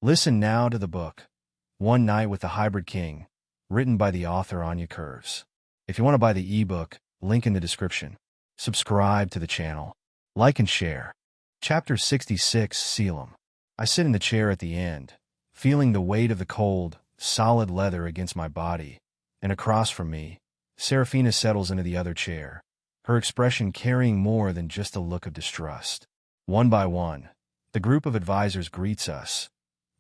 Listen now to the book, One Night with the Hybrid King, written by the author Anya Curves. If you want to buy the ebook, link in the description. Subscribe to the channel. Like and share. Chapter 66, Caelum. I sit in the chair at the end, feeling the weight of the cold, solid leather against my body, and across from me, Seraphina settles into the other chair, her expression carrying more than just a look of distrust. One by one, the group of advisors greets us,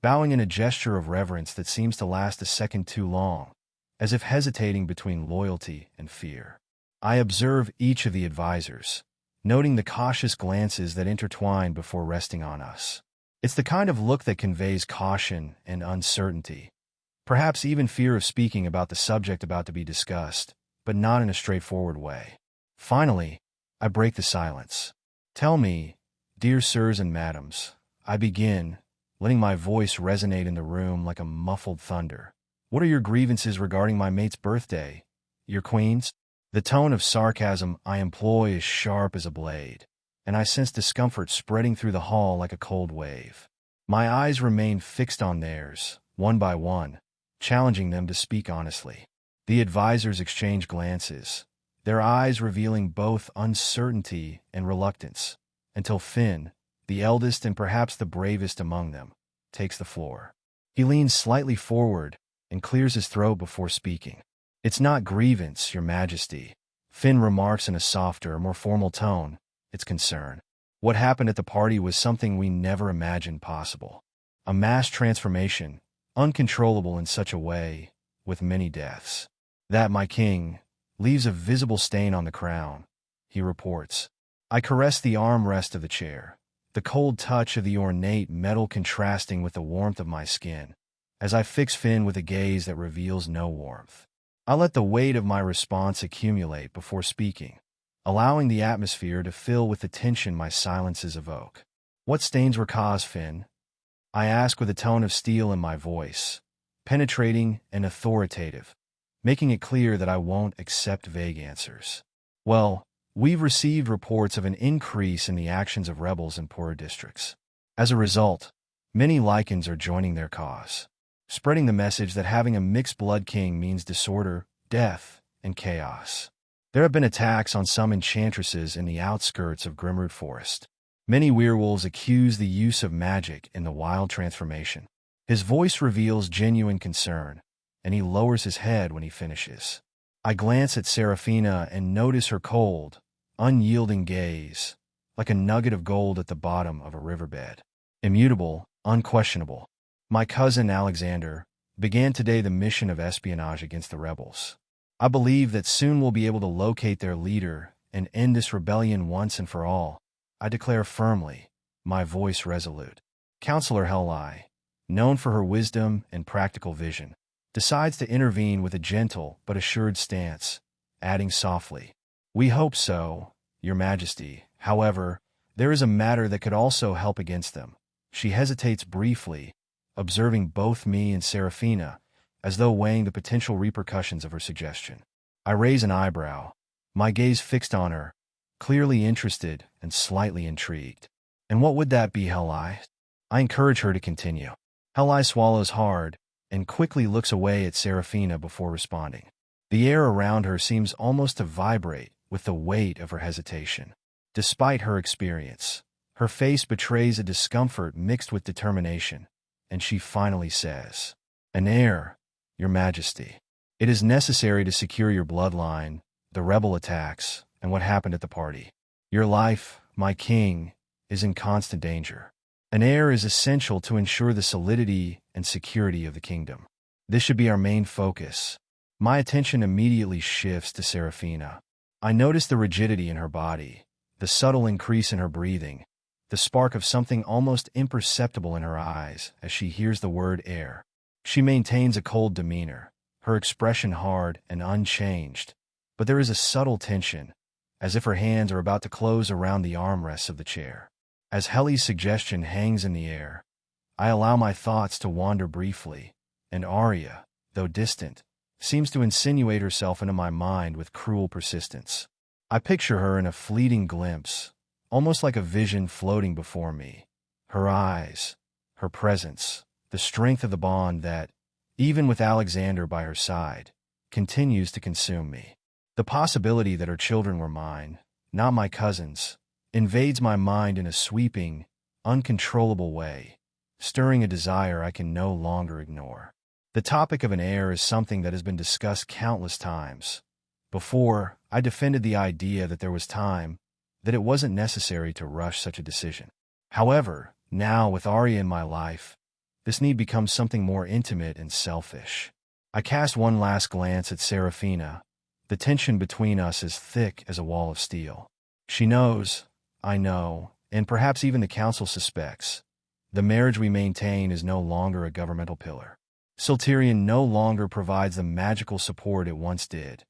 bowing in a gesture of reverence that seems to last a second too long, as if hesitating between loyalty and fear. I observe each of the advisors, noting the cautious glances that intertwine before resting on us. It's the kind of look that conveys caution and uncertainty, perhaps even fear of speaking about the subject about to be discussed, but not in a straightforward way. Finally, I break the silence. Tell me, dear sirs and madams, I begin, letting my voice resonate in the room like a muffled thunder. What are your grievances regarding my mate's birthday, your queen's? The tone of sarcasm I employ is sharp as a blade, and I sense discomfort spreading through the hall like a cold wave. My eyes remain fixed on theirs, one by one, challenging them to speak honestly. The advisors exchange glances, their eyes revealing both uncertainty and reluctance, until Finn, the eldest and perhaps the bravest among them, takes the floor. He leans slightly forward and clears his throat before speaking. It's not grievance, your majesty, Finn remarks in a softer, more formal tone. It's concern. What happened at the party was something we never imagined possible. A mass transformation, uncontrollable in such a way, with many deaths. That, my king, leaves a visible stain on the crown, he reports. I caress the armrest of the chair, the cold touch of the ornate metal contrasting with the warmth of my skin, as I fix Finn with a gaze that reveals no warmth. I let the weight of my response accumulate before speaking, allowing the atmosphere to fill with the tension my silences evoke. What stains were caused, Finn? I ask with a tone of steel in my voice, penetrating and authoritative, making it clear that I won't accept vague answers. Well, we've received reports of an increase in the actions of rebels in poorer districts. As a result, many lycans are joining their cause, spreading the message that having a mixed-blood king means disorder, death, and chaos. There have been attacks on some enchantresses in the outskirts of Grimroot Forest. Many werewolves accuse the use of magic in the wild transformation. His voice reveals genuine concern, and he lowers his head when he finishes. I glance at Seraphina and notice her cold, unyielding gaze, like a nugget of gold at the bottom of a riverbed. Immutable, unquestionable. My cousin Alexander began today the mission of espionage against the rebels. I believe that soon we'll be able to locate their leader and end this rebellion once and for all. I declare firmly, my voice resolute. Counselor Heli, known for her wisdom and practical vision, decides to intervene with a gentle but assured stance, adding softly, "We hope so, your majesty. However, there is a matter that could also help against them." She hesitates briefly, observing both me and Seraphina, as though weighing the potential repercussions of her suggestion. I raise an eyebrow, my gaze fixed on her, clearly interested and slightly intrigued. "And what would that be, Heli?" I encourage her to continue. Heli swallows hard and quickly looks away at Seraphina before responding. The air around her seems almost to vibrate with the weight of her hesitation. Despite her experience, her face betrays a discomfort mixed with determination, and she finally says, "An heir, your majesty. It is necessary to secure your bloodline, the rebel attacks, and what happened at the party. Your life, my king, is in constant danger. An heir is essential to ensure the solidity and security of the kingdom. This should be our main focus." My attention immediately shifts to Seraphina. I notice the rigidity in her body, the subtle increase in her breathing, the spark of something almost imperceptible in her eyes as she hears the word heir. She maintains a cold demeanor, her expression hard and unchanged, but there is a subtle tension, as if her hands are about to close around the armrests of the chair. As Heli's suggestion hangs in the air, I allow my thoughts to wander briefly, and Aria, though distant, seems to insinuate herself into my mind with cruel persistence. I picture her in a fleeting glimpse, almost like a vision floating before me. Her eyes, her presence, the strength of the bond that, even with Alexander by her side, continues to consume me. The possibility that her children were mine, not my cousins, invades my mind in a sweeping, uncontrollable way, stirring a desire I can no longer ignore. The topic of an heir is something that has been discussed countless times. Before, I defended the idea that there was time, that it wasn't necessary to rush such a decision. However, now with Aria in my life, this need becomes something more intimate and selfish. I cast one last glance at Seraphina. The tension between us is thick as a wall of steel. She knows, I know, and perhaps even the council suspects. The marriage we maintain is no longer a governmental pillar. Syltirion no longer provides the magical support it once did,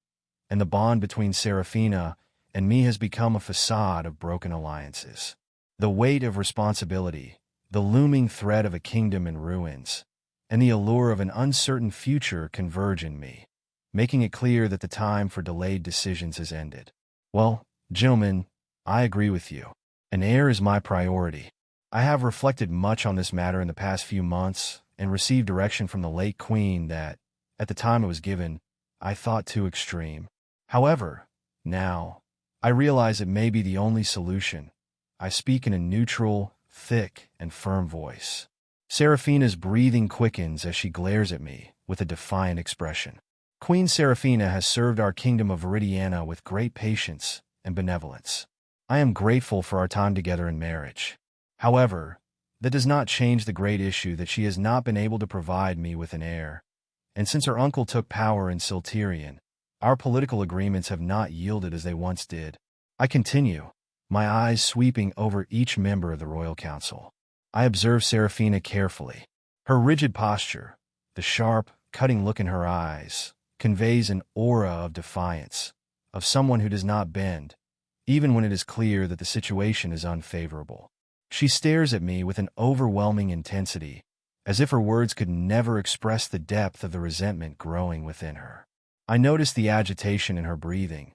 and the bond between Seraphina and me has become a facade of broken alliances. The weight of responsibility, the looming threat of a kingdom in ruins, and the allure of an uncertain future converge in me, making it clear that the time for delayed decisions has ended. Well, gentlemen, I agree with you. An heir is my priority. I have reflected much on this matter in the past few months and received direction from the late queen that, at the time it was given, I thought too extreme. However, now, I realize it may be the only solution. I speak in a neutral, thick, and firm voice. Seraphina's breathing quickens as she glares at me with a defiant expression. Queen Seraphina has served our kingdom of Veridiana with great patience and benevolence. I am grateful for our time together in marriage. However, that does not change the great issue that she has not been able to provide me with an heir. And since her uncle took power in Syltirion, our political agreements have not yielded as they once did. I continue, my eyes sweeping over each member of the royal council. I observe Seraphina carefully. Her rigid posture, the sharp, cutting look in her eyes, conveys an aura of defiance, of someone who does not bend, even when it is clear that the situation is unfavorable. She stares at me with an overwhelming intensity, as if her words could never express the depth of the resentment growing within her. I notice the agitation in her breathing,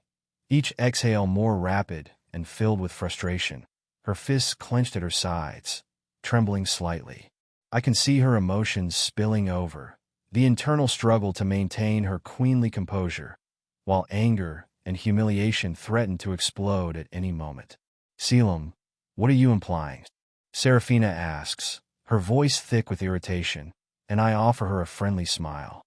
each exhale more rapid and filled with frustration, her fists clenched at her sides, trembling slightly. I can see her emotions spilling over, the internal struggle to maintain her queenly composure, while anger and humiliation threaten to explode at any moment. Caelum, what are you implying? Seraphina asks, her voice thick with irritation, and I offer her a friendly smile.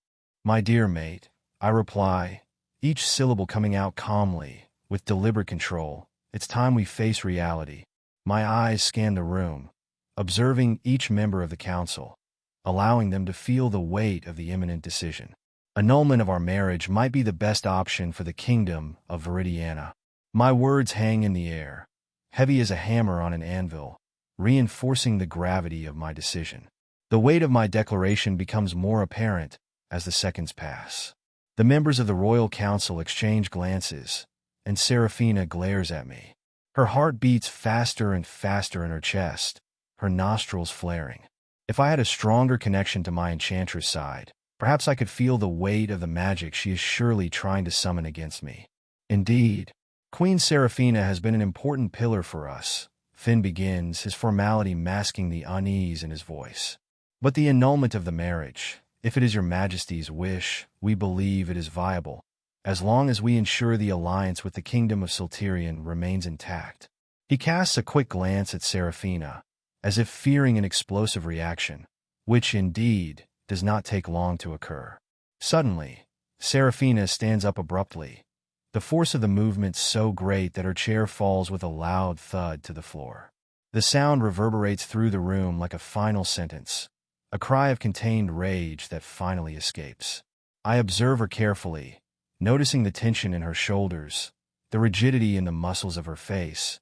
My dear mate, I reply, each syllable coming out calmly, with deliberate control. It's time we face reality. My eyes scan the room, observing each member of the council, allowing them to feel the weight of the imminent decision. Annulment of our marriage might be the best option for the kingdom of Veridiana. My words hang in the air, heavy as a hammer on an anvil, reinforcing the gravity of my decision. The weight of my declaration becomes more apparent as the seconds pass. The members of the royal council exchange glances, and Seraphina glares at me. Her heart beats faster and faster in her chest, her nostrils flaring. If I had a stronger connection to my enchantress side, perhaps I could feel the weight of the magic she is surely trying to summon against me. Indeed, Queen Seraphina has been an important pillar for us. Finn begins, his formality masking the unease in his voice. But the annulment of the marriage, if it is your majesty's wish, we believe it is viable, as long as we ensure the alliance with the kingdom of Syltirion remains intact. He casts a quick glance at Seraphina, as if fearing an explosive reaction, which, indeed, does not take long to occur. Suddenly, Seraphina stands up abruptly, the force of the movement so great that her chair falls with a loud thud to the floor. The sound reverberates through the room like a final sentence, a cry of contained rage that finally escapes. I observe her carefully, noticing the tension in her shoulders, the rigidity in the muscles of her face,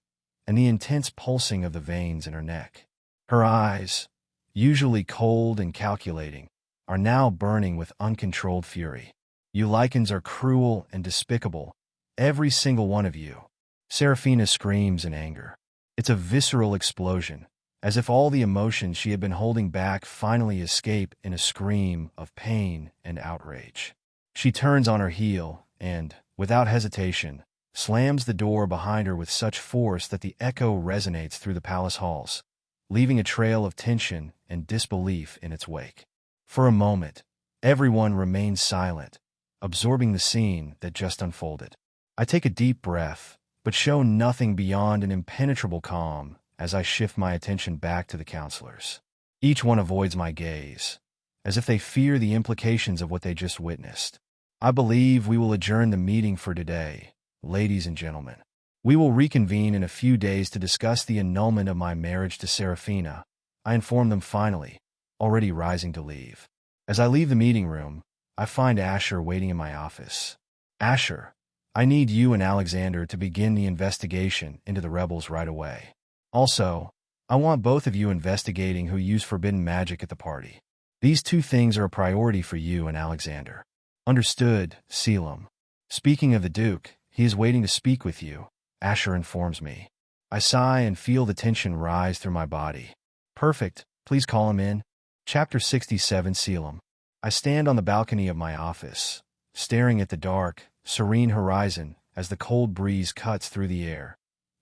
and the intense pulsing of the veins in her neck. Her eyes, usually cold and calculating, are now burning with uncontrolled fury. You lycans are cruel and despicable, every single one of you. Seraphina screams in anger. It's a visceral explosion, as if all the emotions she had been holding back finally escape in a scream of pain and outrage. She turns on her heel and, without hesitation, slams the door behind her with such force that the echo resonates through the palace halls, leaving a trail of tension and disbelief in its wake. For a moment, everyone remains silent, absorbing the scene that just unfolded. I take a deep breath, but show nothing beyond an impenetrable calm as I shift my attention back to the counselors. Each one avoids my gaze, as if they fear the implications of what they just witnessed. I believe we will adjourn the meeting for today, ladies and gentlemen. We will reconvene in a few days to discuss the annulment of my marriage to Seraphina, I inform them finally, already rising to leave. As I leave the meeting room, I find Asher waiting in my office. Asher, I need you and Alexander to begin the investigation into the rebels right away. Also, I want both of you investigating who used forbidden magic at the party. These two things are a priority for you and Alexander. Understood, Caelum. Speaking of the Duke, he is waiting to speak with you, Asher informs me. I sigh and feel the tension rise through my body. Perfect, please call him in. Chapter 67 Caelum. I stand on the balcony of my office, staring at the dark, serene horizon as the cold breeze cuts through the air,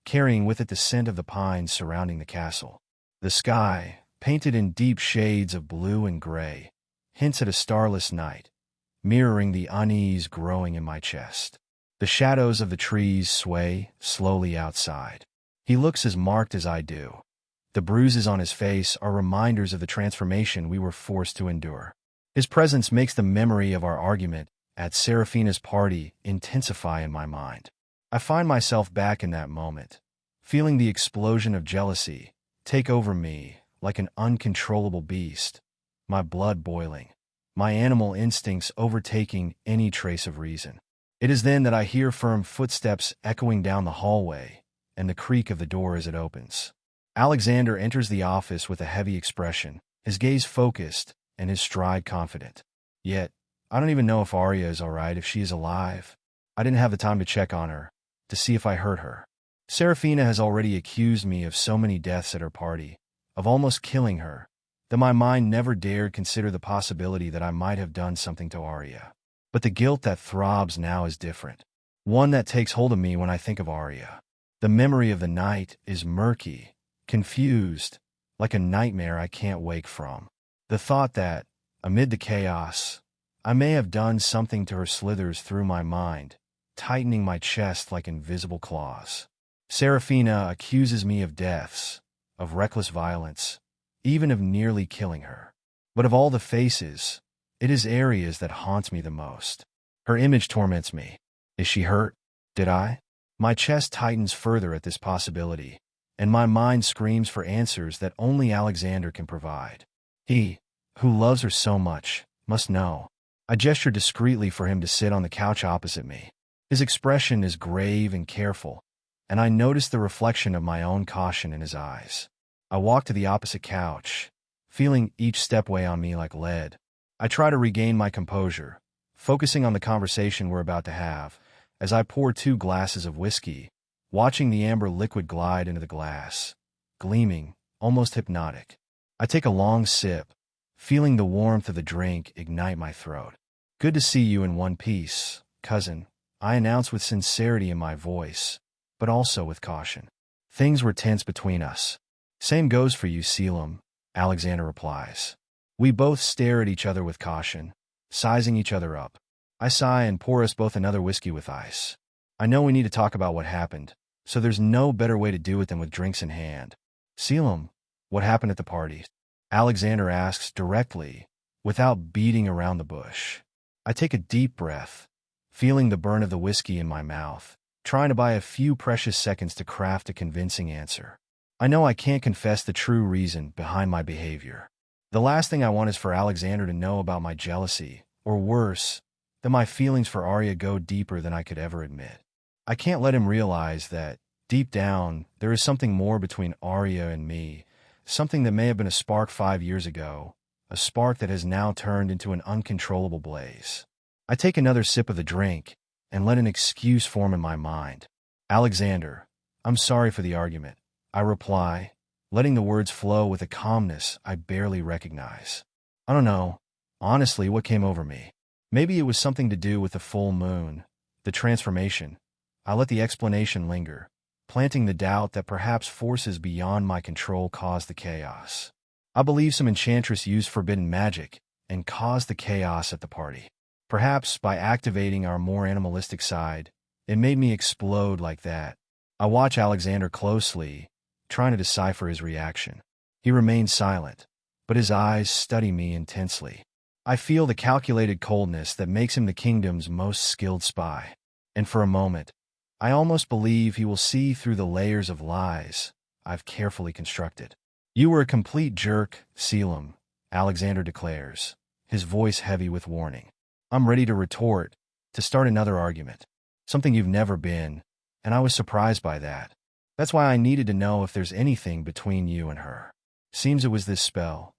carrying with it the scent of the pines surrounding the castle. The sky, painted in deep shades of blue and gray, hints at a starless night, mirroring the unease growing in my chest. The shadows of the trees sway slowly outside. He looks as marked as I do. The bruises on his face are reminders of the transformation we were forced to endure. His presence makes the memory of our argument at Seraphina's party intensify in my mind. I find myself back in that moment, feeling the explosion of jealousy take over me like an uncontrollable beast, my blood boiling, my animal instincts overtaking any trace of reason. It is then that I hear firm footsteps echoing down the hallway and the creak of the door as it opens. Alexander enters the office with a heavy expression, his gaze focused and his stride confident. Yet, I don't even know if Aria is all right, if she is alive. I didn't have the time to check on her, to see if I hurt her. Seraphina has already accused me of so many deaths at her party, of almost killing her, that my mind never dared consider the possibility that I might have done something to Aria. But the guilt that throbs now is different. One that takes hold of me when I think of Aria. The memory of the night is murky, confused, like a nightmare I can't wake from. The thought that, amid the chaos, I may have done something to her slithers through my mind, tightening my chest like invisible claws. Seraphina accuses me of deaths, of reckless violence, even of nearly killing her. But of all the faces, it is Aria's that haunts me the most. Her image torments me. Is she hurt? Did I? My chest tightens further at this possibility, and my mind screams for answers that only Alexander can provide. He, who loves her so much, must know. I gesture discreetly for him to sit on the couch opposite me. His expression is grave and careful, and I notice the reflection of my own caution in his eyes. I walk to the opposite couch, feeling each step weigh on me like lead. I try to regain my composure, focusing on the conversation we're about to have, as I pour 2 glasses of whiskey, watching the amber liquid glide into the glass, gleaming, almost hypnotic. I take a long sip, feeling the warmth of the drink ignite my throat. Good to see you in one piece, cousin, I announce with sincerity in my voice, but also with caution. Things were tense between us. Same goes for you, Caelum, Alexander replies. We both stare at each other with caution, sizing each other up. I sigh and pour us both another whiskey with ice. I know we need to talk about what happened, so there's no better way to do it than with drinks in hand. Caelum, what happened at the party? Alexander asks directly, without beating around the bush. I take a deep breath, feeling the burn of the whiskey in my mouth, trying to buy a few precious seconds to craft a convincing answer. I know I can't confess the true reason behind my behavior. The last thing I want is for Alexander to know about my jealousy, or worse, that my feelings for Aria go deeper than I could ever admit. I can't let him realize that, deep down, there is something more between Aria and me, something that may have been a spark 5 years ago, a spark that has now turned into an uncontrollable blaze. I take another sip of the drink and let an excuse form in my mind. Alexander, I'm sorry for the argument, I reply, letting the words flow with a calmness I barely recognize. I don't know, honestly, what came over me. Maybe it was something to do with the full moon, the transformation. I let the explanation linger, planting the doubt that perhaps forces beyond my control caused the chaos. I believe some enchantress used forbidden magic and caused the chaos at the party. Perhaps by activating our more animalistic side, it made me explode like that. I watch Alexander closely, trying to decipher his reaction. He remains silent, but his eyes study me intensely. I feel the calculated coldness that makes him the kingdom's most skilled spy. And for a moment, I almost believe he will see through the layers of lies I've carefully constructed. "You were a complete jerk, Caelum," Alexander declares, his voice heavy with warning. I'm ready to retort, to start another argument. Something you've never been, and I was surprised by that. That's why I needed to know if there's anything between you and her. Seems it was this spell.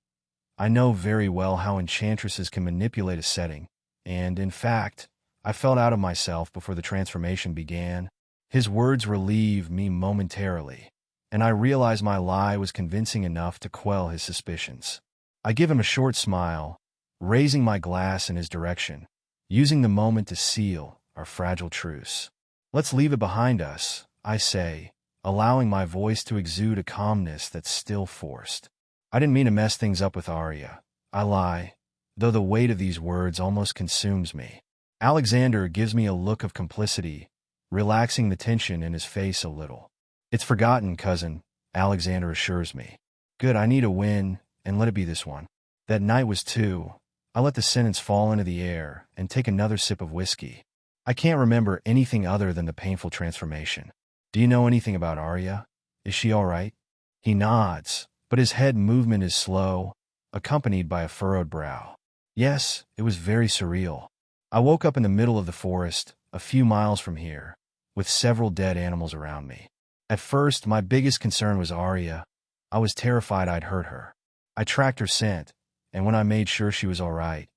I know very well how enchantresses can manipulate a setting, and, in fact, I felt out of myself before the transformation began. His words relieved me momentarily, and I realized my lie was convincing enough to quell his suspicions. I give him a short smile, raising my glass in his direction, using the moment to seal our fragile truce. "Let's leave it behind us," I say, allowing my voice to exude a calmness that's still forced. I didn't mean to mess things up with Aria. I lie, though the weight of these words almost consumes me. Alexander gives me a look of complicity, relaxing the tension in his face a little. "It's forgotten, cousin," Alexander assures me. "Good, I need a win, and let it be this one." That night was too. I let the sentence fall into the air and take another sip of whiskey. I can't remember anything other than the painful transformation. "Do you know anything about Aria? Is she all right?" He nods, but his head movement is slow, accompanied by a furrowed brow. "Yes, it was very surreal. I woke up in the middle of the forest, a few miles from here, with several dead animals around me. At first, my biggest concern was Aria. I was terrified I'd hurt her. I tracked her scent, and when I made sure she was all right,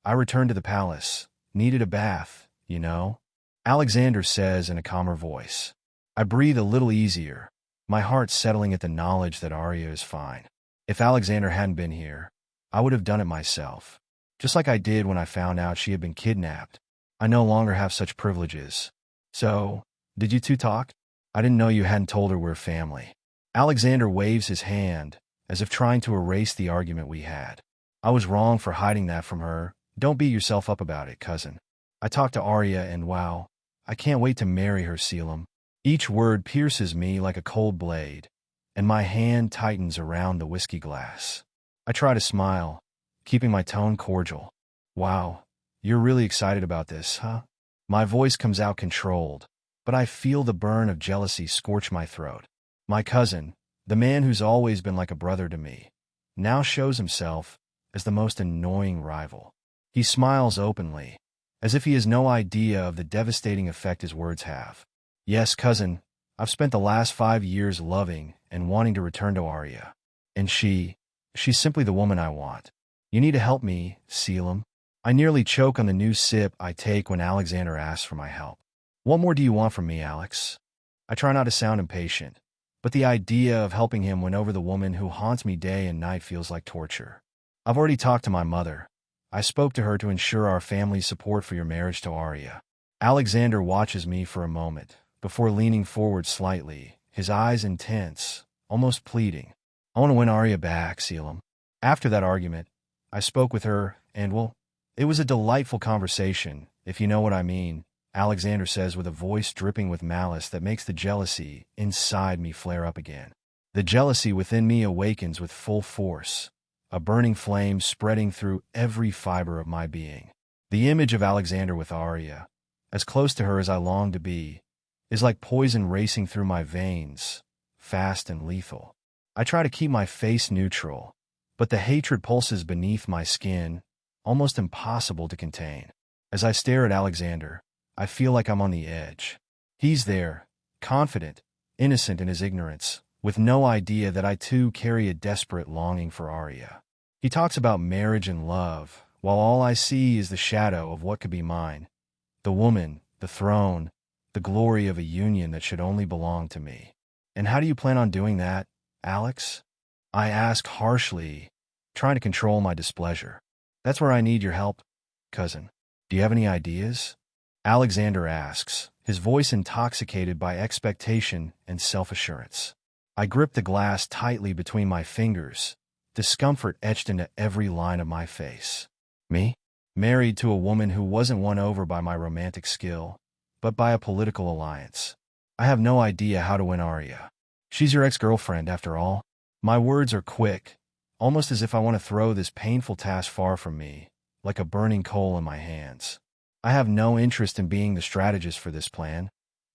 I returned to the palace. Needed a bath, you know," Alexander says in a calmer voice. I breathe a little easier, my heart settling at the knowledge that Aria is fine. If Alexander hadn't been here, I would have done it myself, just like I did when I found out she had been kidnapped. I no longer have such privileges. "So, did you two talk? I didn't know you hadn't told her we're family." Alexander waves his hand, as if trying to erase the argument we had. "I was wrong for hiding that from her. Don't beat yourself up about it, cousin. I talked to Aria and wow, I can't wait to marry her, Caelum." Each word pierces me like a cold blade, and my hand tightens around the whiskey glass. I try to smile, keeping my tone cordial. "Wow, you're really excited about this, huh?" My voice comes out controlled, but I feel the burn of jealousy scorch my throat. My cousin, the man who's always been like a brother to me, now shows himself as the most annoying rival. He smiles openly, as if he has no idea of the devastating effect his words have. "Yes, cousin, I've spent the last 5 years loving and wanting to return to Aria. And she's simply the woman I want. You need to help me, Caelum." I nearly choke on the new sip I take when Alexander asks for my help. "What more do you want from me, Alex?" I try not to sound impatient, but the idea of helping him win over the woman who haunts me day and night feels like torture. "I've already talked to my mother. I spoke to her to ensure our family's support for your marriage to Aria." Alexander watches me for a moment, before leaning forward slightly, his eyes intense, almost pleading. "I want to win Aria back, Caelum. After that argument, I spoke with her, and, well, it was a delightful conversation, if you know what I mean," Alexander says with a voice dripping with malice that makes the jealousy inside me flare up again. The jealousy within me awakens with full force, a burning flame spreading through every fiber of my being. The image of Alexander with Aria, as close to her as I long to be, is like poison racing through my veins, fast and lethal. I try to keep my face neutral, but the hatred pulses beneath my skin, almost impossible to contain. As I stare at Alexander, I feel like I'm on the edge. He's there, confident, innocent in his ignorance, with no idea that I too carry a desperate longing for Aria. He talks about marriage and love, while all I see is the shadow of what could be mine. The woman, the throne, the glory of a union that should only belong to me. "And how do you plan on doing that, Alex?" I ask harshly, trying to control my displeasure. "That's where I need your help, cousin. Do you have any ideas?" Alexander asks, his voice intoxicated by expectation and self-assurance. I gripped the glass tightly between my fingers, discomfort etched into every line of my face. Me? Married to a woman who wasn't won over by my romantic skill, but by a political alliance. I have no idea how to win Aria. She's your ex-girlfriend, after all. My words are quick, almost as if I want to throw this painful task far from me, like a burning coal in my hands. I have no interest in being the strategist for this plan,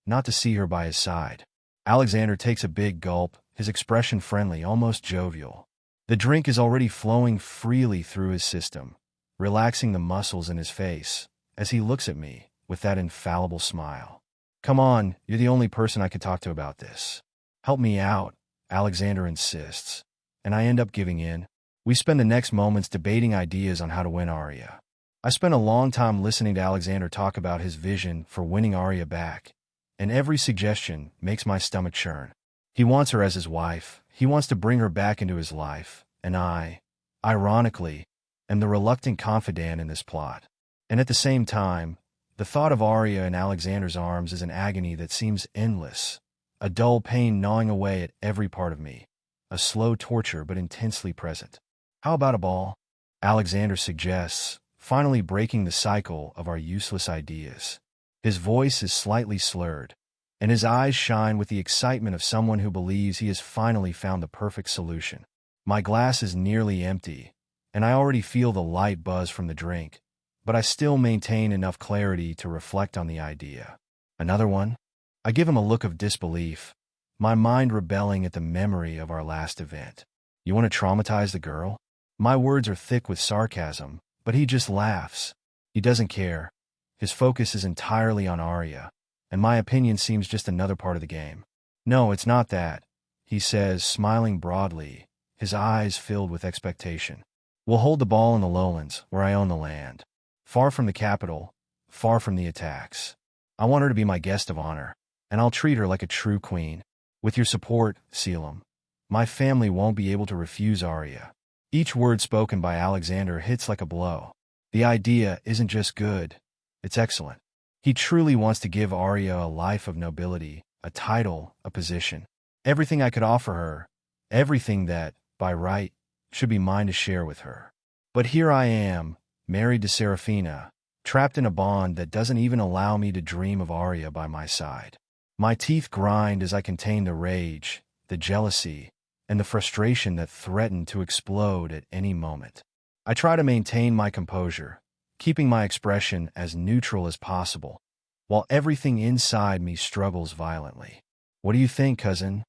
not to see her by his side. Alexander takes a big gulp, his expression friendly, almost jovial. The drink is already flowing freely through his system, relaxing the muscles in his face, as he looks at me with that infallible smile. Come on, you're the only person I could talk to about this. Help me out, Alexander insists, and I end up giving in. We spend the next moments debating ideas on how to win Aria. I spent a long time listening to Alexander talk about his vision for winning Aria back, and every suggestion makes my stomach churn. He wants her as his wife, he wants to bring her back into his life, and I, ironically, am the reluctant confidant in this plot. And at the same time, the thought of Aria in Alexander's arms is an agony that seems endless, a dull pain gnawing away at every part of me, a slow torture but intensely present. How about a ball? Alexander suggests, finally breaking the cycle of our useless ideas. His voice is slightly slurred, and his eyes shine with the excitement of someone who believes he has finally found the perfect solution. My glass is nearly empty, and I already feel the light buzz from the drink, but I still maintain enough clarity to reflect on the idea. Another one? I give him a look of disbelief, my mind rebelling at the memory of our last event. You want to traumatize the girl? My words are thick with sarcasm, but he just laughs. He doesn't care. His focus is entirely on Aria, and my opinion seems just another part of the game. No, it's not that, he says, smiling broadly, his eyes filled with expectation. We'll hold the ball in the lowlands, where I own the land. Far from the capital, far from the attacks. I want her to be my guest of honor, and I'll treat her like a true queen. With your support, Caelum, my family won't be able to refuse Aria. Each word spoken by Alexander hits like a blow. The idea isn't just good, it's excellent. He truly wants to give Aria a life of nobility, a title, a position. Everything I could offer her, everything that, by right, should be mine to share with her. But here I am, married to Seraphina, trapped in a bond that doesn't even allow me to dream of Aria by my side. My teeth grind as I contain the rage, the jealousy, and the frustration that threaten to explode at any moment. I try to maintain my composure, keeping my expression as neutral as possible, while everything inside me struggles violently. What do you think, cousin?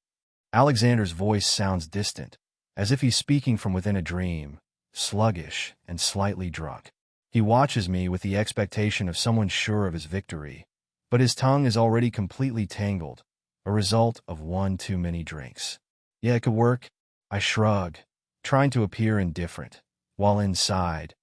Alexander's voice sounds distant, as if he's speaking from within a dream, sluggish and slightly drunk. He watches me with the expectation of someone sure of his victory, but his tongue is already completely tangled, a result of one too many drinks. Yeah, it could work. I shrug, trying to appear indifferent, while inside,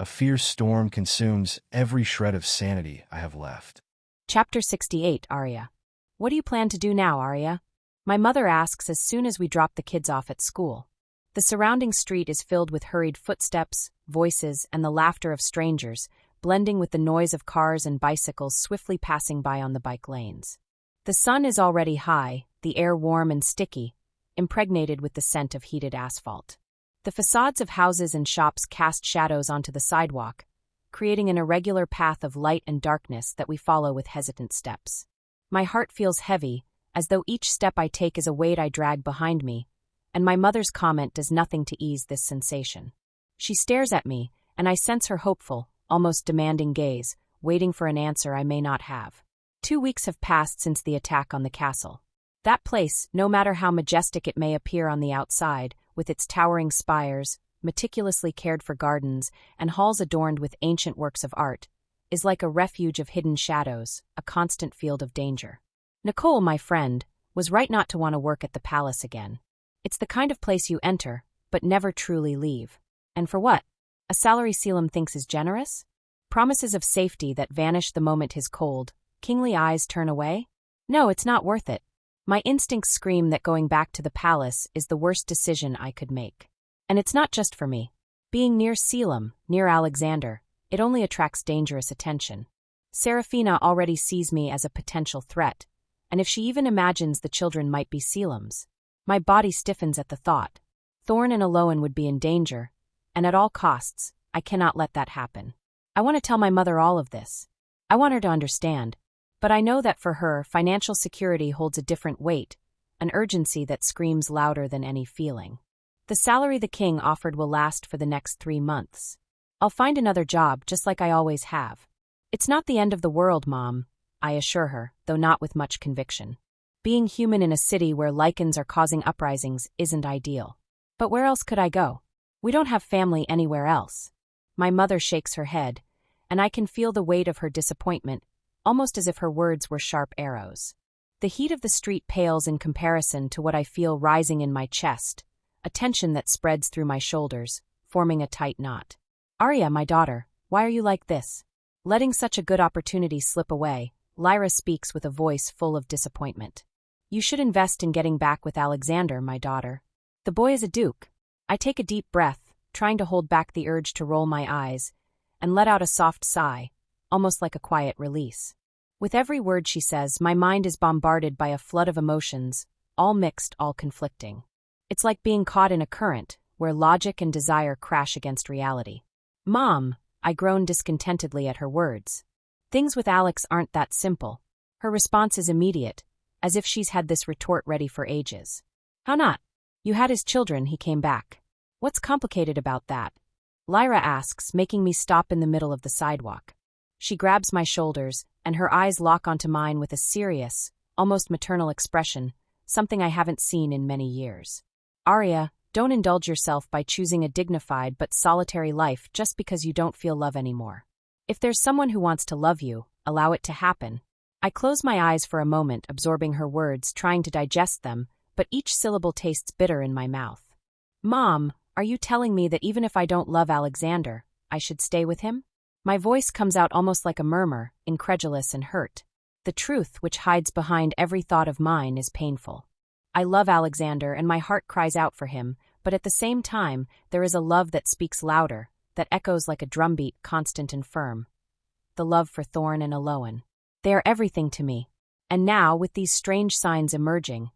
a fierce storm consumes every shred of sanity I have left. Chapter 68, Aria. What do you plan to do now, Aria? My mother asks as soon as we drop the kids off at school. The surrounding street is filled with hurried footsteps, voices, and the laughter of strangers, blending with the noise of cars and bicycles swiftly passing by on the bike lanes. The sun is already high, the air warm and sticky, impregnated with the scent of heated asphalt. The facades of houses and shops cast shadows onto the sidewalk, creating an irregular path of light and darkness that we follow with hesitant steps. My heart feels heavy, as though each step I take is a weight I drag behind me, and my mother's comment does nothing to ease this sensation. She stares at me, and I sense her hopeful, almost demanding gaze, waiting for an answer I may not have. 2 weeks have passed since the attack on the castle. That place, no matter how majestic it may appear on the outside, with its towering spires, meticulously cared-for gardens, and halls adorned with ancient works of art, is like a refuge of hidden shadows, a constant field of danger. Nicole, my friend, was right not to want to work at the palace again. It's the kind of place you enter, but never truly leave. And for what? A salary Caelum thinks is generous? Promises of safety that vanish the moment his cold, kingly eyes turn away? No, it's not worth it. My instincts scream that going back to the palace is the worst decision I could make. And it's not just for me. Being near Caelum, near Alexander, it only attracts dangerous attention. Seraphina already sees me as a potential threat, and if she even imagines the children might be Caelum's. My body stiffens at the thought. Thorn and Aloan would be in danger, and at all costs, I cannot let that happen. I want to tell my mother all of this. I want her to understand, but I know that for her, financial security holds a different weight, an urgency that screams louder than any feeling. The salary the king offered will last for the next 3 months. I'll find another job just like I always have. It's not the end of the world, Mom, I assure her, though not with much conviction. Being human in a city where lycans are causing uprisings isn't ideal. But where else could I go? We don't have family anywhere else. My mother shakes her head, and I can feel the weight of her disappointment, almost as if her words were sharp arrows. The heat of the street pales in comparison to what I feel rising in my chest, a tension that spreads through my shoulders, forming a tight knot. Aria, my daughter, why are you like this? Letting such a good opportunity slip away, Lyra speaks with a voice full of disappointment. You should invest in getting back with Alexander, my daughter. The boy is a duke. I take a deep breath, trying to hold back the urge to roll my eyes, and let out a soft sigh, almost like a quiet release. With every word she says, my mind is bombarded by a flood of emotions, all mixed, all conflicting. It's like being caught in a current, where logic and desire crash against reality. Mom, I groan discontentedly at her words. Things with Alex aren't that simple. Her response is immediate, as if she's had this retort ready for ages. How not? You had his children, he came back. What's complicated about that? Lyra asks, making me stop in the middle of the sidewalk. She grabs my shoulders, and her eyes lock onto mine with a serious, almost maternal expression, something I haven't seen in many years. Aria, don't indulge yourself by choosing a dignified but solitary life just because you don't feel love anymore. If there's someone who wants to love you, allow it to happen. I close my eyes for a moment, absorbing her words, trying to digest them, but each syllable tastes bitter in my mouth. Mom, are you telling me that even if I don't love Alexander, I should stay with him? My voice comes out almost like a murmur, incredulous and hurt. The truth, which hides behind every thought of mine, is painful. I love Alexander and my heart cries out for him, but at the same time, there is a love that speaks louder, that echoes like a drumbeat, constant and firm. The love for Thorn and Aloan. They are everything to me. And now, with these strange signs emerging,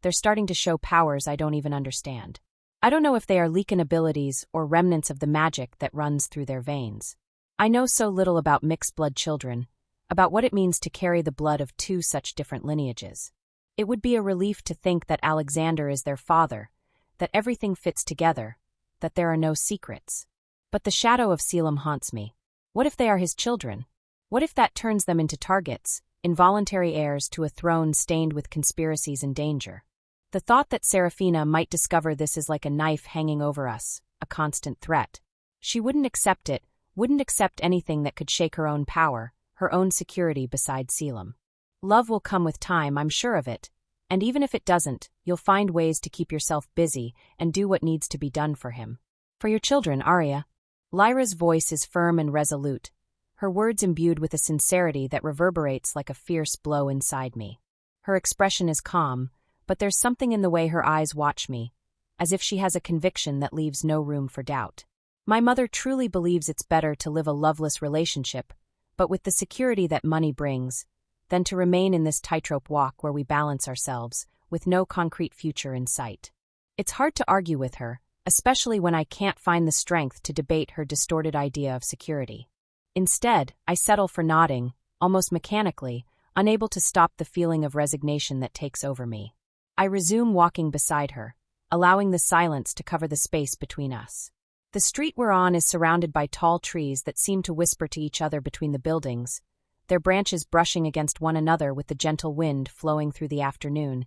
they're starting to show powers I don't even understand. I don't know if they are lycan abilities or remnants of the magic that runs through their veins. I know so little about mixed-blood children, about what it means to carry the blood of 2 such different lineages. It would be a relief to think that Alexander is their father, that everything fits together, that there are no secrets. But the shadow of Caelum haunts me. What if they are his children? What if that turns them into targets, involuntary heirs to a throne stained with conspiracies and danger? The thought that Seraphina might discover this is like a knife hanging over us, a constant threat. She wouldn't accept it, wouldn't accept anything that could shake her own power, her own security beside Caelum. Love will come with time, I'm sure of it. And even if it doesn't, you'll find ways to keep yourself busy and do what needs to be done for him. For your children, Aria. Lyra's voice is firm and resolute, her words imbued with a sincerity that reverberates like a fierce blow inside me. Her expression is calm, but there's something in the way her eyes watch me, as if she has a conviction that leaves no room for doubt. My mother truly believes it's better to live a loveless relationship, but with the security that money brings, than to remain in this tightrope walk where we balance ourselves, with no concrete future in sight. It's hard to argue with her, especially when I can't find the strength to debate her distorted idea of security. Instead, I settle for nodding, almost mechanically, unable to stop the feeling of resignation that takes over me. I resume walking beside her, allowing the silence to cover the space between us. The street we're on is surrounded by tall trees that seem to whisper to each other between the buildings, their branches brushing against one another with the gentle wind flowing through the afternoon,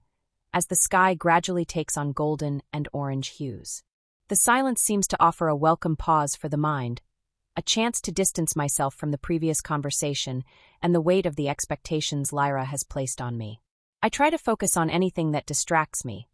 as the sky gradually takes on golden and orange hues. The silence seems to offer a welcome pause for the mind, a chance to distance myself from the previous conversation and the weight of the expectations Lyra has placed on me. I try to focus on anything that distracts me.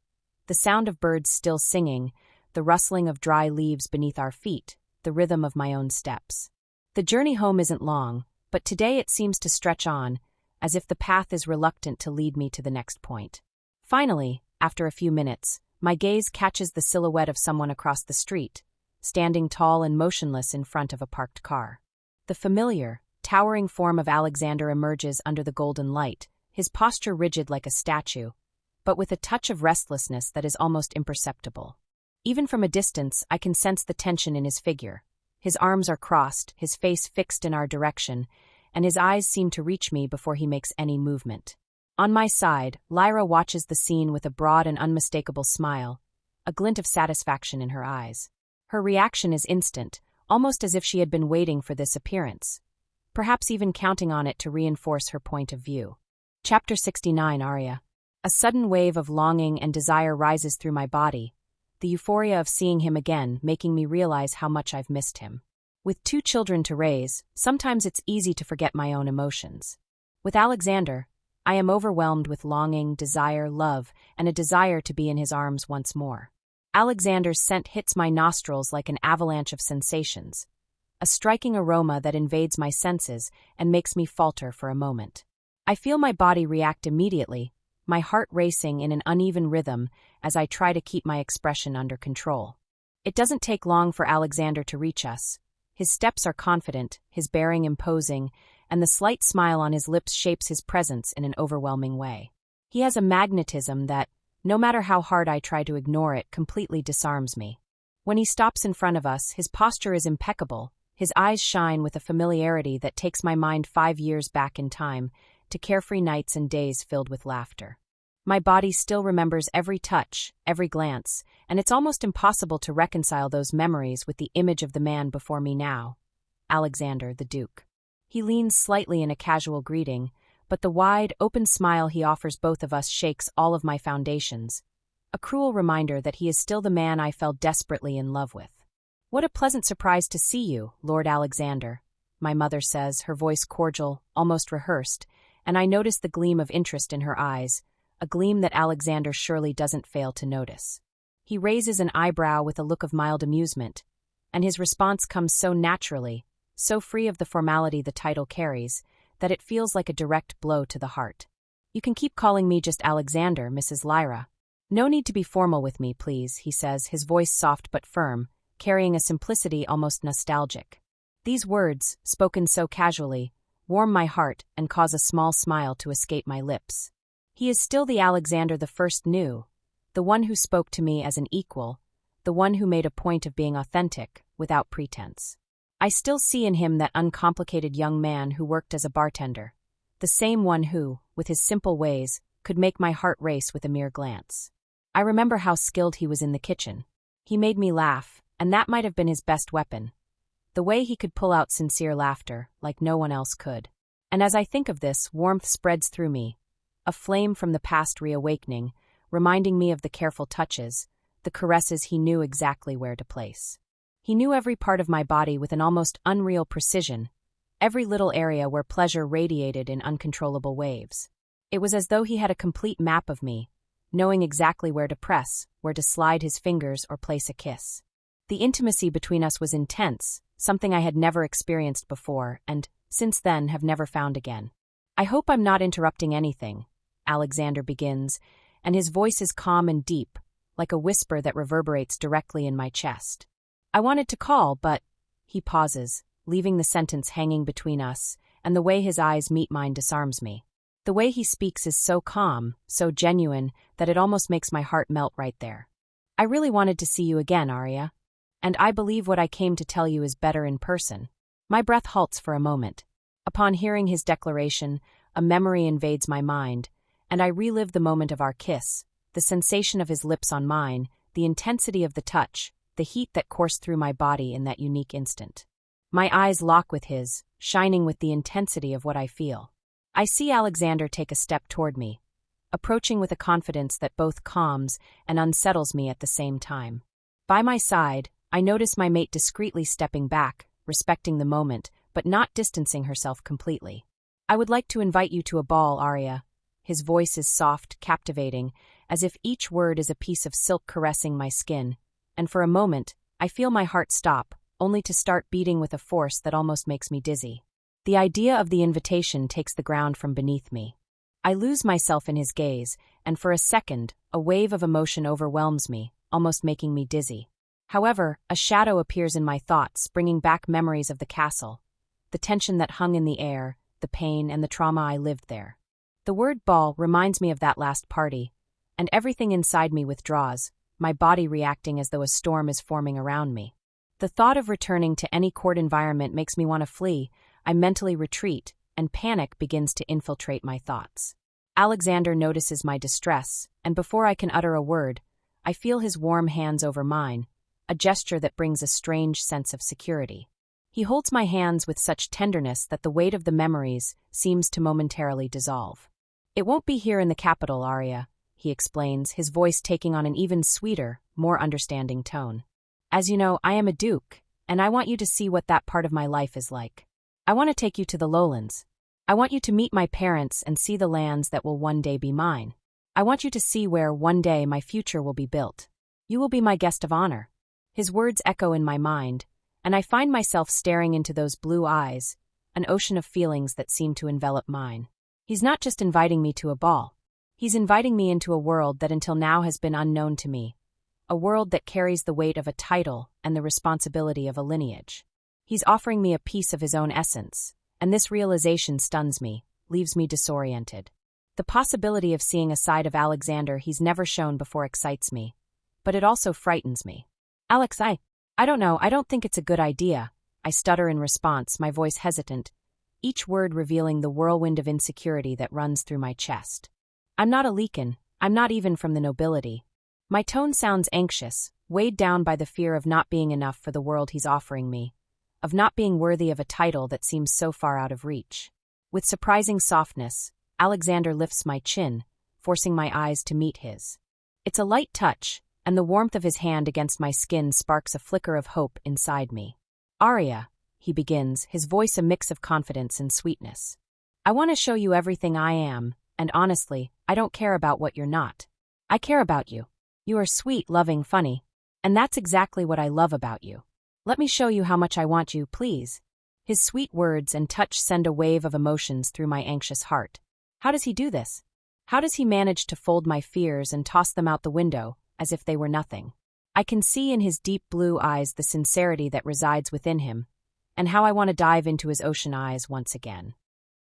The sound of birds still singing, the rustling of dry leaves beneath our feet, the rhythm of my own steps. The journey home isn't long, but today it seems to stretch on, as if the path is reluctant to lead me to the next point. Finally, after a few minutes, my gaze catches the silhouette of someone across the street, standing tall and motionless in front of a parked car. The familiar, towering form of Alexander emerges under the golden light, his posture rigid like a statue, but with a touch of restlessness that is almost imperceptible. Even from a distance, I can sense the tension in his figure. His arms are crossed, his face fixed in our direction, and his eyes seem to reach me before he makes any movement. On my side, Lyra watches the scene with a broad and unmistakable smile, a glint of satisfaction in her eyes. Her reaction is instant, almost as if she had been waiting for this appearance, perhaps even counting on it to reinforce her point of view. Chapter 69, Aria. A sudden wave of longing and desire rises through my body, the euphoria of seeing him again making me realize how much I've missed him. With 2 children to raise, sometimes it's easy to forget my own emotions. With Alexander, I am overwhelmed with longing, desire, love, and a desire to be in his arms once more. Alexander's scent hits my nostrils like an avalanche of sensations, a striking aroma that invades my senses and makes me falter for a moment. I feel my body react immediately, my heart racing in an uneven rhythm as I try to keep my expression under control. It doesn't take long for Alexander to reach us. His steps are confident, his bearing imposing, and the slight smile on his lips shapes his presence in an overwhelming way. He has a magnetism that, no matter how hard I try to ignore it, completely disarms me. When he stops in front of us, his posture is impeccable, his eyes shine with a familiarity that takes my mind 5 years back in time, to carefree nights and days filled with laughter. My body still remembers every touch, every glance, and it's almost impossible to reconcile those memories with the image of the man before me now, Alexander the Duke. He leans slightly in a casual greeting, but the wide, open smile he offers both of us shakes all of my foundations, a cruel reminder that he is still the man I fell desperately in love with. "What a pleasant surprise to see you, Lord Alexander," my mother says, her voice cordial, almost rehearsed, and I notice the gleam of interest in her eyes, a gleam that Alexander surely doesn't fail to notice. He raises an eyebrow with a look of mild amusement, and his response comes so naturally, so free of the formality the title carries, that it feels like a direct blow to the heart. "You can keep calling me just Alexander, Mrs. Lyra. No need to be formal with me, please," he says, his voice soft but firm, carrying a simplicity almost nostalgic. These words, spoken so casually, warm my heart and cause a small smile to escape my lips. He is still the Alexander the first knew, the one who spoke to me as an equal, the one who made a point of being authentic, without pretense. I still see in him that uncomplicated young man who worked as a bartender, the same one who, with his simple ways, could make my heart race with a mere glance. I remember how skilled he was in the kitchen. He made me laugh, and that might have been his best weapon. The way he could pull out sincere laughter, like no one else could. And as I think of this, warmth spreads through me, a flame from the past reawakening, reminding me of the careful touches, the caresses he knew exactly where to place. He knew every part of my body with an almost unreal precision, every little area where pleasure radiated in uncontrollable waves. It was as though he had a complete map of me, knowing exactly where to press, where to slide his fingers or place a kiss. The intimacy between us was intense, something I had never experienced before and, since then, have never found again. "I hope I'm not interrupting anything," Alexander begins, and his voice is calm and deep, like a whisper that reverberates directly in my chest. "I wanted to call, but—" He pauses, leaving the sentence hanging between us, and the way his eyes meet mine disarms me. The way he speaks is so calm, so genuine, that it almost makes my heart melt right there. "I really wanted to see you again, Aria. And I believe what I came to tell you is better in person." My breath halts for a moment. Upon hearing his declaration, a memory invades my mind, and I relive the moment of our kiss, the sensation of his lips on mine, the intensity of the touch, the heat that coursed through my body in that unique instant. My eyes lock with his, shining with the intensity of what I feel. I see Alexander take a step toward me, approaching with a confidence that both calms and unsettles me at the same time. By my side, I notice my mate discreetly stepping back, respecting the moment, but not distancing herself completely. "I would like to invite you to a ball, Aria." His voice is soft, captivating, as if each word is a piece of silk caressing my skin, and for a moment, I feel my heart stop, only to start beating with a force that almost makes me dizzy. The idea of the invitation takes the ground from beneath me. I lose myself in his gaze, and for a second, a wave of emotion overwhelms me, almost making me dizzy. However, a shadow appears in my thoughts, bringing back memories of the castle, the tension that hung in the air, the pain and the trauma I lived there. The word ball reminds me of that last party, and everything inside me withdraws, my body reacting as though a storm is forming around me. The thought of returning to any court environment makes me want to flee. I mentally retreat, and panic begins to infiltrate my thoughts. Alexander notices my distress, and before I can utter a word, I feel his warm hands over mine, a gesture that brings a strange sense of security. He holds my hands with such tenderness that the weight of the memories seems to momentarily dissolve. "It won't be here in the capital, Aria," he explains, his voice taking on an even sweeter, more understanding tone. "As you know, I am a duke, and I want you to see what that part of my life is like. I want to take you to the lowlands. I want you to meet my parents and see the lands that will one day be mine. I want you to see where, one day, my future will be built. You will be my guest of honor." His words echo in my mind, and I find myself staring into those blue eyes, an ocean of feelings that seem to envelop mine. He's not just inviting me to a ball. He's inviting me into a world that until now has been unknown to me, a world that carries the weight of a title and the responsibility of a lineage. He's offering me a piece of his own essence, and this realization stuns me, leaves me disoriented. The possibility of seeing a side of Alexander he's never shown before excites me, but it also frightens me. "Alex, I don't know, I don't think it's a good idea," I stutter in response, my voice hesitant, each word revealing the whirlwind of insecurity that runs through my chest. "I'm not a lycan, I'm not even from the nobility." My tone sounds anxious, weighed down by the fear of not being enough for the world he's offering me, of not being worthy of a title that seems so far out of reach. With surprising softness, Alexander lifts my chin, forcing my eyes to meet his. It's a light touch, and the warmth of his hand against my skin sparks a flicker of hope inside me. "Aria," he begins, his voice a mix of confidence and sweetness. "I want to show you everything I am, and honestly, I don't care about what you're not. I care about you. You are sweet, loving, funny, and that's exactly what I love about you. Let me show you how much I want you, please." His sweet words and touch send a wave of emotions through my anxious heart. How does he do this? How does he manage to fold my fears and toss them out the window, as if they were nothing? I can see in his deep blue eyes the sincerity that resides within him, and how I want to dive into his ocean eyes once again.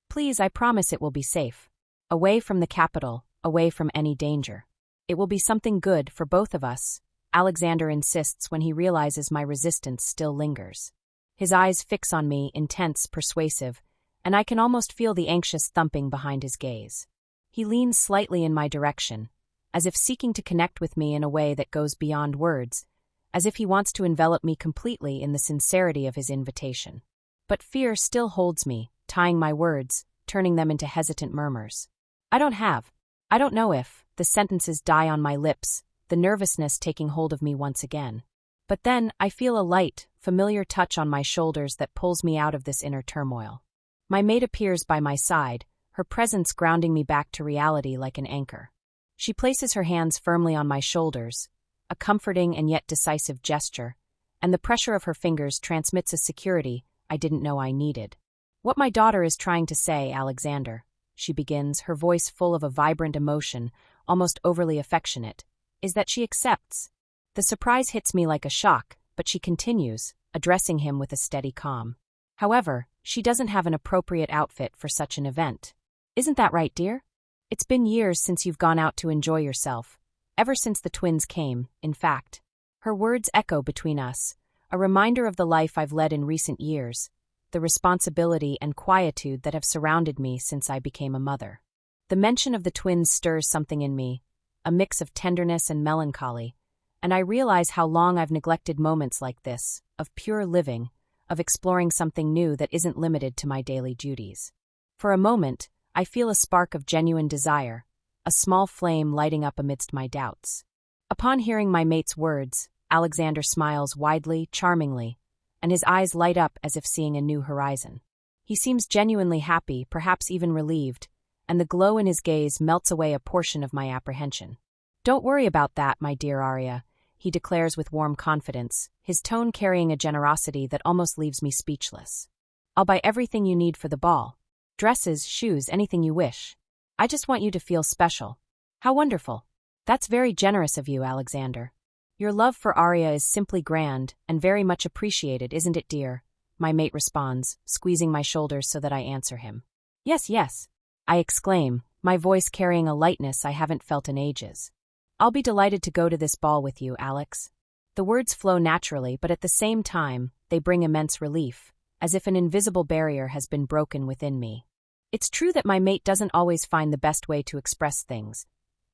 "Please, I promise it will be safe. Away from the capital, away from any danger. It will be something good for both of us," Alexander insists when he realizes my resistance still lingers. His eyes fix on me, intense, persuasive, and I can almost feel the anxious thumping behind his gaze. He leans slightly in my direction, as if seeking to connect with me in a way that goes beyond words, as if he wants to envelop me completely in the sincerity of his invitation. But fear still holds me, tying my words, turning them into hesitant murmurs. I don't know if, the sentences die on my lips, the nervousness taking hold of me once again. But then, I feel a light, familiar touch on my shoulders that pulls me out of this inner turmoil. My mate appears by my side, her presence grounding me back to reality like an anchor. She places her hands firmly on my shoulders, a comforting and yet decisive gesture, and the pressure of her fingers transmits a security I didn't know I needed. "What my daughter is trying to say, Alexander," she begins, her voice full of a vibrant emotion, almost overly affectionate, "is that she accepts." The surprise hits me like a shock, but she continues, addressing him with a steady calm. "However, she doesn't have an appropriate outfit for such an event. Isn't that right, dear? It's been years since you've gone out to enjoy yourself, ever since the twins came, in fact." Her words echo between us, a reminder of the life I've led in recent years, the responsibility and quietude that have surrounded me since I became a mother. The mention of the twins stirs something in me, a mix of tenderness and melancholy, and I realize how long I've neglected moments like this, of pure living, of exploring something new that isn't limited to my daily duties. For a moment, I feel a spark of genuine desire, a small flame lighting up amidst my doubts. Upon hearing my mate's words, Alexander smiles widely, charmingly, and his eyes light up as if seeing a new horizon. He seems genuinely happy, perhaps even relieved, and the glow in his gaze melts away a portion of my apprehension. "Don't worry about that, my dear Aria," he declares with warm confidence, his tone carrying a generosity that almost leaves me speechless. "I'll buy everything you need for the ball. Dresses, shoes, anything you wish. I just want you to feel special." "How wonderful. That's very generous of you, Alexander. Your love for Aria is simply grand and very much appreciated, isn't it, dear?" my mate responds, squeezing my shoulders so that I answer him. Yes, yes, I exclaim, my voice carrying a lightness I haven't felt in ages. I'll be delighted to go to this ball with you, Alex. The words flow naturally, but at the same time, they bring immense relief, as if an invisible barrier has been broken within me. It's true that my mate doesn't always find the best way to express things,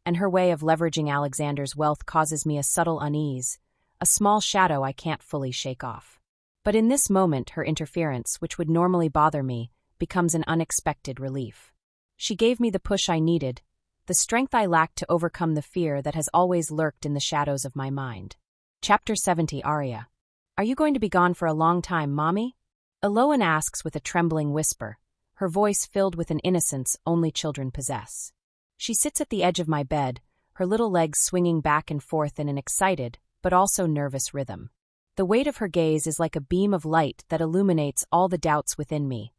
and her way of leveraging Alexander's wealth causes me a subtle unease, a small shadow I can't fully shake off. But in this moment, her interference, which would normally bother me, becomes an unexpected relief. She gave me the push I needed, the strength I lacked to overcome the fear that has always lurked in the shadows of my mind. Chapter 70. Aria. Are you going to be gone for a long time, Mommy? Eloan asks with a trembling whisper, her voice filled with an innocence only children possess. She sits at the edge of my bed, her little legs swinging back and forth in an excited, but also nervous rhythm. The weight of her gaze is like a beam of light that illuminates all the doubts within me,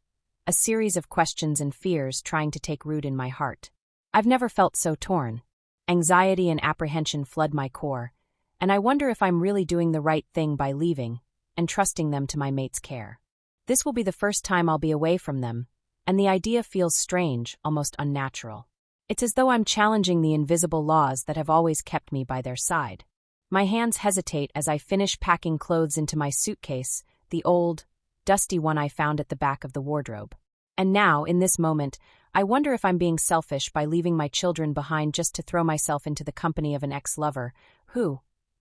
a series of questions and fears trying to take root in my heart. I've never felt so torn. Anxiety and apprehension flood my core, and I wonder if I'm really doing the right thing by leaving and trusting them to my mate's care. This will be the first time I'll be away from them, and the idea feels strange, almost unnatural. It's as though I'm challenging the invisible laws that have always kept me by their side. My hands hesitate as I finish packing clothes into my suitcase, the old, dusty one I found at the back of the wardrobe. And now, in this moment, I wonder if I'm being selfish by leaving my children behind just to throw myself into the company of an ex-lover who,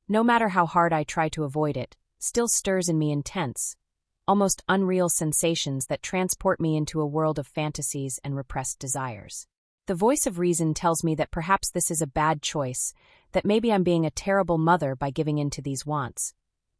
no matter how hard I try to avoid it, still stirs in me intense, almost unreal sensations that transport me into a world of fantasies and repressed desires. The voice of reason tells me that perhaps this is a bad choice, that maybe I'm being a terrible mother by giving in to these wants.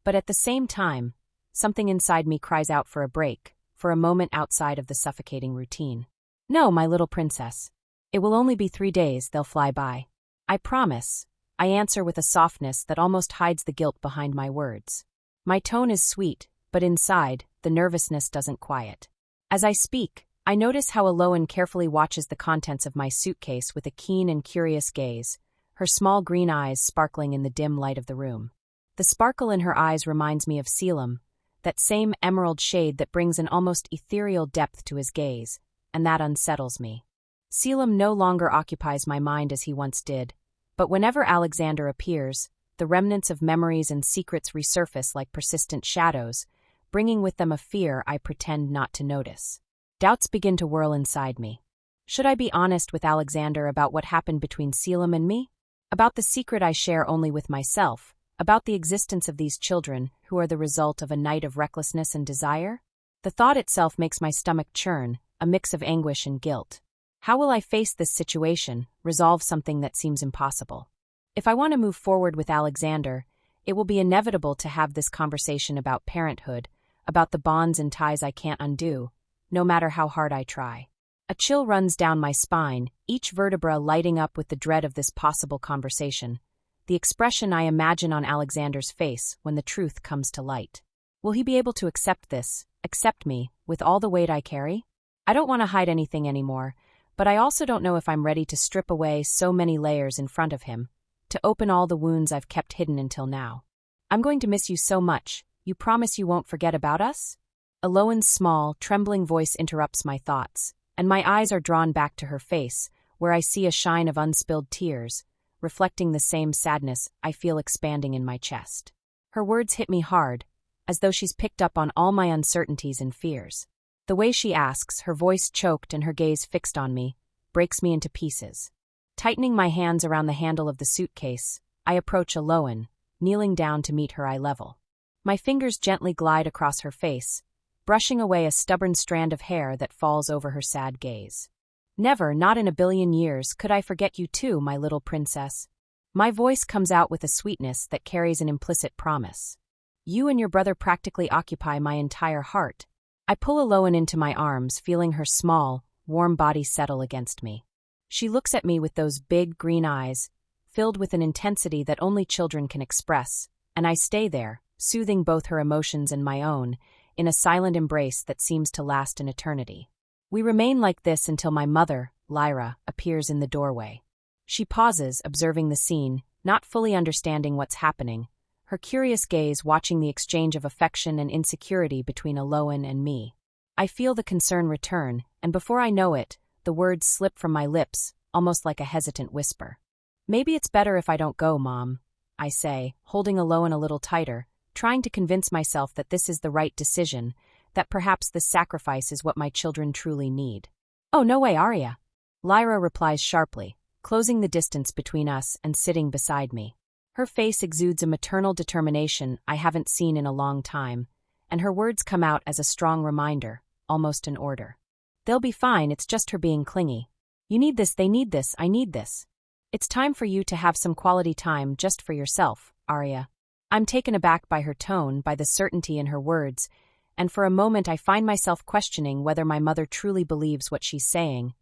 But at the same time, something inside me cries out for a break, for a moment outside of the suffocating routine. No, my little princess. It will only be 3 days, they'll fly by. I promise. I answer with a softness that almost hides the guilt behind my words. My tone is sweet, but inside, the nervousness doesn't quiet. As I speak, I notice how Eloan carefully watches the contents of my suitcase with a keen and curious gaze, her small green eyes sparkling in the dim light of the room. The sparkle in her eyes reminds me of Caelum, that same emerald shade that brings an almost ethereal depth to his gaze, and that unsettles me. Caelum no longer occupies my mind as he once did, but whenever Alexander appears, the remnants of memories and secrets resurface like persistent shadows, bringing with them a fear I pretend not to notice. Doubts begin to whirl inside me. Should I be honest with Alexander about what happened between Caelum and me? About the secret I share only with myself? About the existence of these children who are the result of a night of recklessness and desire? The thought itself makes my stomach churn, a mix of anguish and guilt. How will I face this situation, resolve something that seems impossible? If I want to move forward with Alexander, it will be inevitable to have this conversation about parenthood, about the bonds and ties I can't undo, no matter how hard I try. A chill runs down my spine, each vertebra lighting up with the dread of this possible conversation, the expression I imagine on Alexander's face when the truth comes to light. Will he be able to accept this, accept me, with all the weight I carry? I don't want to hide anything anymore, but I also don't know if I'm ready to strip away so many layers in front of him, to open all the wounds I've kept hidden until now. I'm going to miss you so much. You promise you won't forget about us? Eloan's small, trembling voice interrupts my thoughts, and my eyes are drawn back to her face, where I see a shine of unspilled tears, reflecting the same sadness I feel expanding in my chest. Her words hit me hard, as though she's picked up on all my uncertainties and fears. The way she asks, her voice choked and her gaze fixed on me, breaks me into pieces. Tightening my hands around the handle of the suitcase, I approach Eloan, kneeling down to meet her eye level. My fingers gently glide across her face, brushing away a stubborn strand of hair that falls over her sad gaze. Never, not in a billion years, could I forget you too, my little princess. My voice comes out with a sweetness that carries an implicit promise. You and your brother practically occupy my entire heart. I pull Eloan into my arms, feeling her small, warm body settle against me. She looks at me with those big green eyes, filled with an intensity that only children can express, and I stay there, soothing both her emotions and my own, in a silent embrace that seems to last an eternity. We remain like this until my mother, Lyra, appears in the doorway. She pauses, observing the scene, not fully understanding what's happening, her curious gaze watching the exchange of affection and insecurity between Aloan and me. I feel the concern return, and before I know it, the words slip from my lips, almost like a hesitant whisper. "Maybe it's better if I don't go, Mom," I say, holding Aloan a little tighter, trying to convince myself that this is the right decision, that perhaps this sacrifice is what my children truly need. "Oh, no way, Aria," Lyra replies sharply, closing the distance between us and sitting beside me. Her face exudes a maternal determination I haven't seen in a long time, and her words come out as a strong reminder, almost an order. "They'll be fine, it's just her being clingy. You need this, they need this, I need this. It's time for you to have some quality time just for yourself, Aria." I'm taken aback by her tone, by the certainty in her words, and for a moment I find myself questioning whether my mother truly believes what she's saying,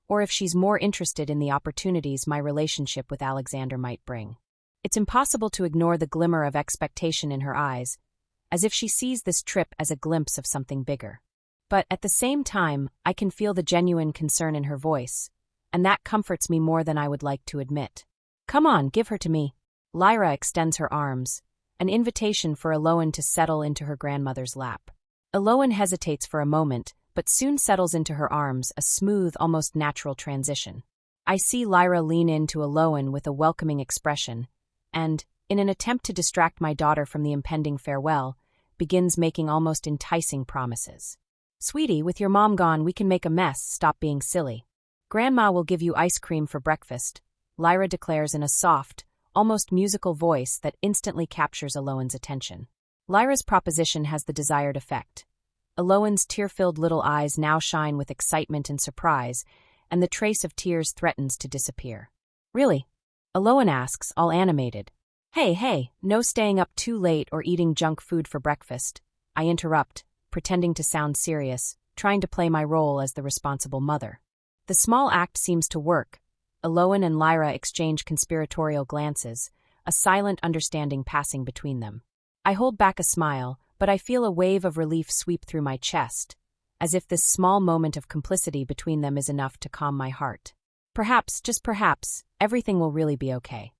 or if she's more interested in the opportunities my relationship with Alexander might bring. It's impossible to ignore the glimmer of expectation in her eyes, as if she sees this trip as a glimpse of something bigger. But at the same time, I can feel the genuine concern in her voice, and that comforts me more than I would like to admit. "Come on, give her to me." Lyra extends her arms, an invitation for Aloan to settle into her grandmother's lap. Aloan hesitates for a moment, but soon settles into her arms, a smooth, almost natural transition. I see Lyra lean into Aloan with a welcoming expression, and, in an attempt to distract my daughter from the impending farewell, begins making almost enticing promises. "Sweetie, with your mom gone, we can make a mess, stop being silly. Grandma will give you ice cream for breakfast," Lyra declares in a soft, almost musical voice that instantly captures Aloan's attention. Lyra's proposition has the desired effect. Aloan's tear-filled little eyes now shine with excitement and surprise, and the trace of tears threatens to disappear. "Really?" Aloan asks, all animated. Hey, no staying up too late or eating junk food for breakfast," I interrupt, pretending to sound serious, trying to play my role as the responsible mother. The small act seems to work. Aloan and Lyra exchange conspiratorial glances, a silent understanding passing between them. I hold back a smile, but I feel a wave of relief sweep through my chest, as if this small moment of complicity between them is enough to calm my heart. Perhaps, just perhaps, everything will really be okay.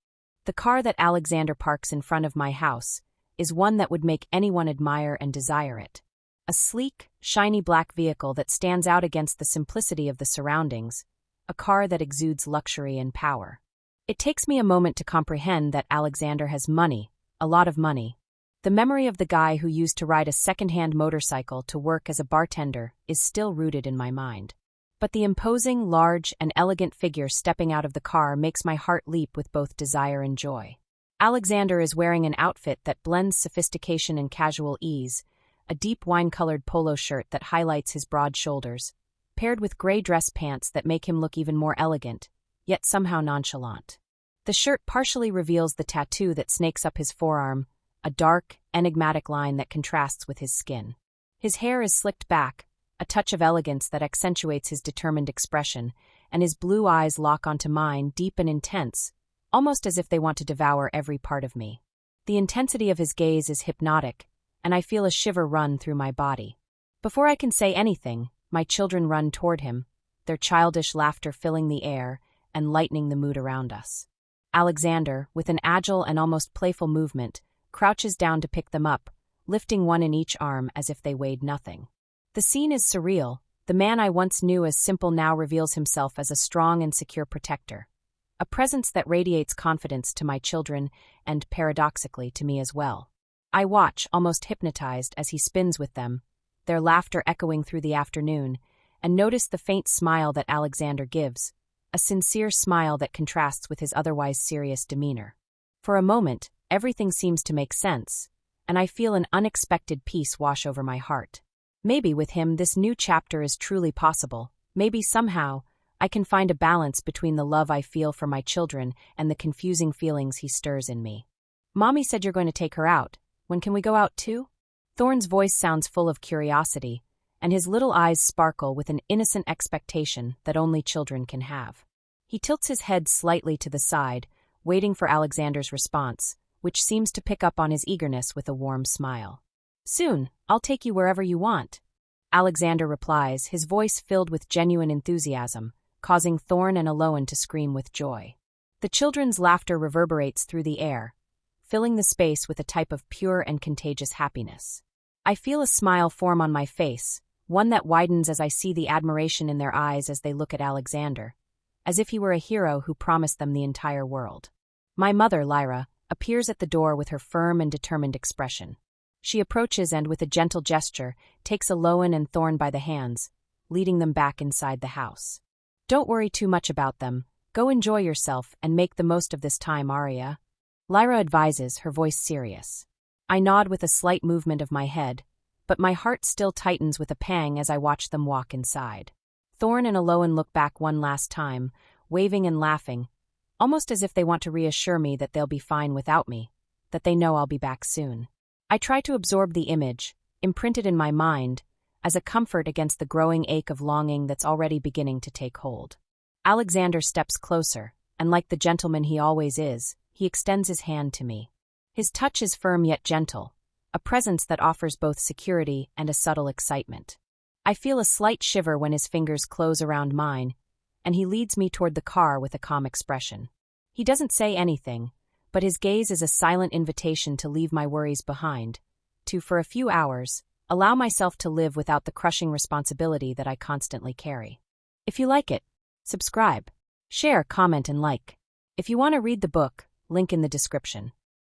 The car that Alexander parks in front of my house is one that would make anyone admire and desire it. A sleek, shiny black vehicle that stands out against the simplicity of the surroundings, a car that exudes luxury and power. It takes me a moment to comprehend that Alexander has money, a lot of money. The memory of the guy who used to ride a second-hand motorcycle to work as a bartender is still rooted in my mind. But the imposing, large, and elegant figure stepping out of the car makes my heart leap with both desire and joy. Alexander is wearing an outfit that blends sophistication and casual ease, a deep wine-colored polo shirt that highlights his broad shoulders, paired with gray dress pants that make him look even more elegant, yet somehow nonchalant. The shirt partially reveals the tattoo that snakes up his forearm, a dark, enigmatic line that contrasts with his skin. His hair is slicked back, a touch of elegance that accentuates his determined expression, and his blue eyes lock onto mine, deep and intense, almost as if they want to devour every part of me. The intensity of his gaze is hypnotic, and I feel a shiver run through my body. Before I can say anything, my children run toward him, their childish laughter filling the air and lightening the mood around us. Alexander, with an agile and almost playful movement, crouches down to pick them up, lifting one in each arm as if they weighed nothing. The scene is surreal. The man I once knew as simple now reveals himself as a strong and secure protector, a presence that radiates confidence to my children and, paradoxically, to me as well. I watch, almost hypnotized, as he spins with them, their laughter echoing through the afternoon, and notice the faint smile that Alexander gives, a sincere smile that contrasts with his otherwise serious demeanor. For a moment, everything seems to make sense, and I feel an unexpected peace wash over my heart. Maybe with him this new chapter is truly possible. Maybe somehow I can find a balance between the love I feel for my children and the confusing feelings he stirs in me. "Mommy said you're going to take her out. When can we go out too?" Thorne's voice sounds full of curiosity, and his little eyes sparkle with an innocent expectation that only children can have. He tilts his head slightly to the side, waiting for Alexander's response, which seems to pick up on his eagerness with a warm smile. "Soon, I'll take you wherever you want," Alexander replies, his voice filled with genuine enthusiasm, causing Thorne and Aloan to scream with joy. The children's laughter reverberates through the air, filling the space with a type of pure and contagious happiness. I feel a smile form on my face, one that widens as I see the admiration in their eyes as they look at Alexander, as if he were a hero who promised them the entire world. My mother, Lyra, appears at the door with her firm and determined expression. She approaches and, with a gentle gesture, takes Aloan and Thorn by the hands, leading them back inside the house. "Don't worry too much about them. Go enjoy yourself and make the most of this time, Aria," Lyra advises, her voice serious. I nod with a slight movement of my head, but my heart still tightens with a pang as I watch them walk inside. Thorn and Aloan look back one last time, waving and laughing, almost as if they want to reassure me that they'll be fine without me, that they know I'll be back soon. I try to absorb the image, imprinted in my mind, as a comfort against the growing ache of longing that's already beginning to take hold. Alexander steps closer, and like the gentleman he always is, he extends his hand to me. His touch is firm yet gentle, a presence that offers both security and a subtle excitement. I feel a slight shiver when his fingers close around mine, and he leads me toward the car with a calm expression. He doesn't say anything, but his gaze is a silent invitation to leave my worries behind, to, for a few hours, allow myself to live without the crushing responsibility that I constantly carry. If you like it, subscribe, share, comment, and like. If you want to read the book, link in the description.